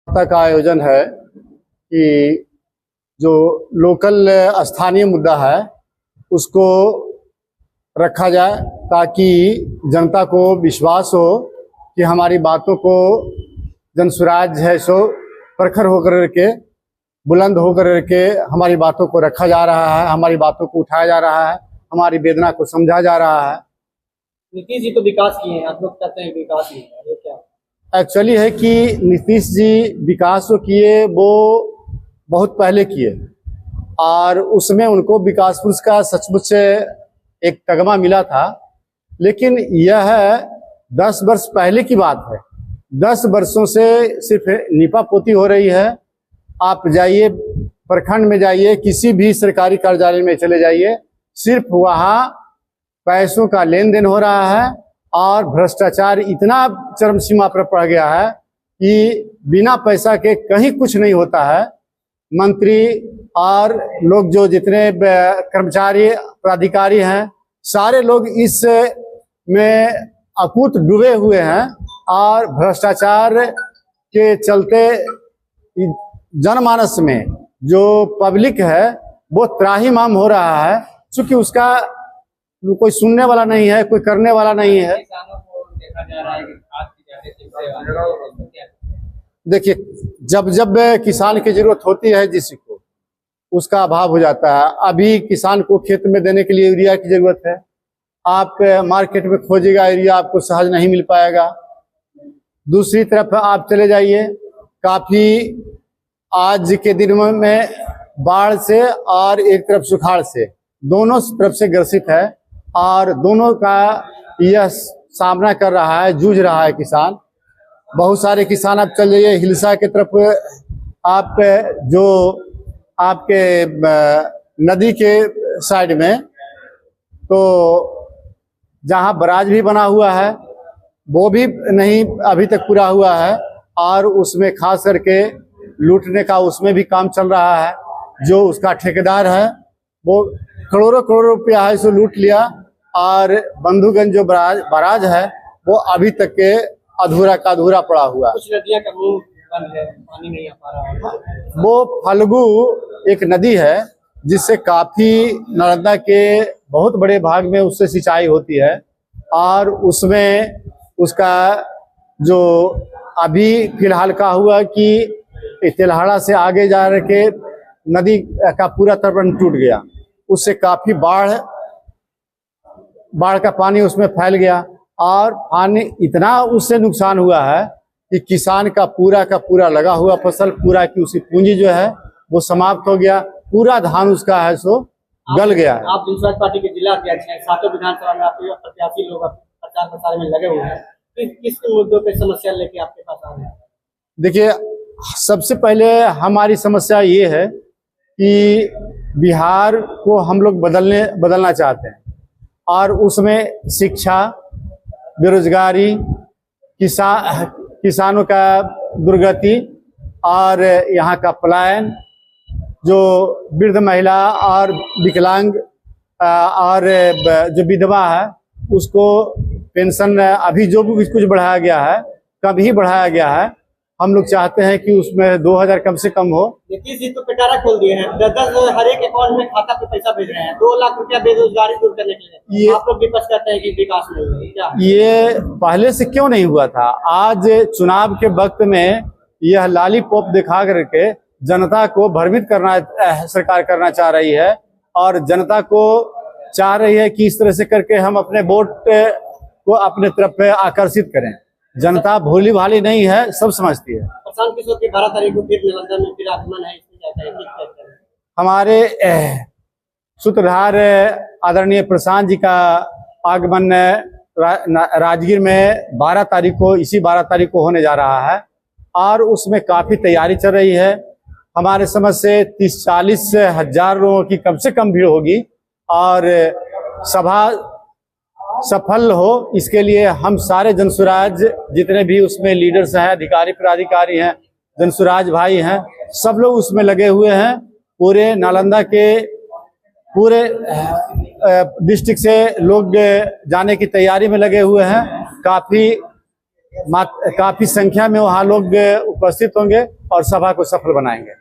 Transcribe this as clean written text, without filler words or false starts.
वार्ता का आयोजन है कि जो लोकल स्थानीय मुद्दा है उसको रखा जाए ताकि जनता को विश्वास हो कि हमारी बातों को जनसुराज है सो प्रखर होकर के बुलंद होकर के हमारी बातों को रखा जा रहा है, हमारी बातों को उठाया जा रहा है, हमारी वेदना को समझा जा रहा है। नीतीश जी तो विकास किए हैं, आप लोग कहते हैं विकास नहीं है, ये क्या एक्चुअली है कि नीतीश जी विकास जो किए वो बहुत पहले किए और उसमें उनको विकास पुरुष का सचमुच एक तगमा मिला था, लेकिन यह 10 वर्ष पहले की बात है। 10 वर्षों से सिर्फ नीपापोती हो रही है। आप जाइए प्रखंड में, जाइए किसी भी सरकारी कार्यालय में चले जाइए, सिर्फ वहाँ पैसों का लेन देन हो रहा है और भ्रष्टाचार इतना चरम सीमा पर पड़ गया है कि बिना पैसा के कहीं कुछ नहीं होता है। मंत्री और लोग जो जितने कर्मचारी पदाधिकारी हैं सारे लोग इस में अकूत डूबे हुए हैं और भ्रष्टाचार के चलते जनमानस में जो पब्लिक है वो त्राहिमाम हो रहा है, क्योंकि उसका कोई सुनने वाला नहीं है, कोई करने वाला नहीं है। देखा जा रहा है कि खाद की देखिए, जब जब किसान की जरूरत होती है जिसी को, उसका अभाव हो जाता है। अभी किसान को खेत में देने के लिए यूरिया की जरूरत है। आप मार्केट में खोजिएगा, यूरिया आपको सहज नहीं मिल पाएगा। दूसरी तरफ आप चले जाइए, काफी आज के दिन में बाढ़ से और एक तरफ सुखाड़ से, दोनों तरफ से ग्रसित है और दोनों का यह सामना कर रहा है, जूझ रहा है किसान। बहुत सारे किसान आप चल जाइए हिलसा के तरफ, आप जो आपके नदी के साइड में, तो जहाँ बराज भी बना हुआ है वो भी नहीं अभी तक पूरा हुआ है और उसमें खास करके लूटने का उसमें भी काम चल रहा है। जो उसका ठेकेदार है वो करोड़ों करोड़ों रुपया है सो लूट लिया और बंधुगंज जो बराज है वो अभी तक के अधूरा का अधूरा पड़ा हुआ। कुछ नदियां का मुंह बंद है, पानी नहीं आ पा रहा है। वो फल्गु एक नदी है जिससे काफी नालंदा के बहुत बड़े भाग में उससे सिंचाई होती है और उसमें उसका जो अभी फिलहाल का हुआ कि तेल्हाड़ा से आगे जा के नदी का पूरा तटबंध टूट गया, उससे काफी बाढ़ का पानी उसमें फैल गया और पानी इतना उससे नुकसान हुआ है कि किसान का पूरा लगा हुआ फसल, पूरा की उसकी पूंजी जो है वो समाप्त हो गया, पूरा धान उसका है सो गल गया है। आप जनसुराज पार्टी के जिला अध्यक्ष हैं, सातों विधानसभा में आपके प्रत्याशी लोग प्रचार प्रसार में लगे हुए हैं, किस मुद्दों पे समस्या लेके आपके पास आ रहे हैं? देखिए, सबसे पहले हमारी समस्या ये है कि बिहार को हम लोग बदलना चाहते हैं और उसमें शिक्षा, बेरोजगारी, किसानों का दुर्गति और यहाँ का पलायन, जो वृद्ध महिला और विकलांग और जो विधवा है उसको पेंशन अभी जो भी कुछ बढ़ाया गया है, कम ही बढ़ाया गया है। हम लोग चाहते हैं कि उसमें 2000 कम से कम हो। नीतीश जी तो पिटारा खोल दिए हैं, 10 हर एक अकाउंट में खाता पे पैसा भेज रहे हैं, 2 लाख रुपया बेरोजगारी दूर करने के लिए। आप लोग विपक्ष कहते हैं कि विकास नहीं हुआ, क्या ये पहले से क्यों नहीं हुआ था? आज चुनाव के वक्त में यह लॉलीपॉप दिखा करके जनता को भ्रमित करना सरकार करना चाह रही है और जनता को चाह रही है कि इस तरह से करके हम अपने वोट को अपने तरफ आकर्षित करें। जनता भोली भाली नहीं है, सब समझती है। प्रशांत किशोर की 12 तारीख को फिर नालंदा में फिर आगमन है, इसमें क्या कहेंगे? हमारे सूत्रधार आदरणीय प्रशांत जी का आगमन राजगीर में 12 तारीख को, इसी 12 तारीख को होने जा रहा है और उसमें काफी तैयारी चल रही है। हमारे समझ से 30-40 हजार लोगों की कम से कम भीड़ होगी और सभा सफल हो इसके लिए हम सारे जनसुराज जितने भी उसमें लीडर्स हैं, अधिकारी पदाधिकारी हैं, जनसुराज भाई हैं, सब लोग उसमें लगे हुए हैं। पूरे नालंदा के पूरे डिस्ट्रिक्ट से लोग जाने की तैयारी में लगे हुए हैं। काफी काफी संख्या में वहाँ लोग उपस्थित होंगे और सभा को सफल बनाएंगे।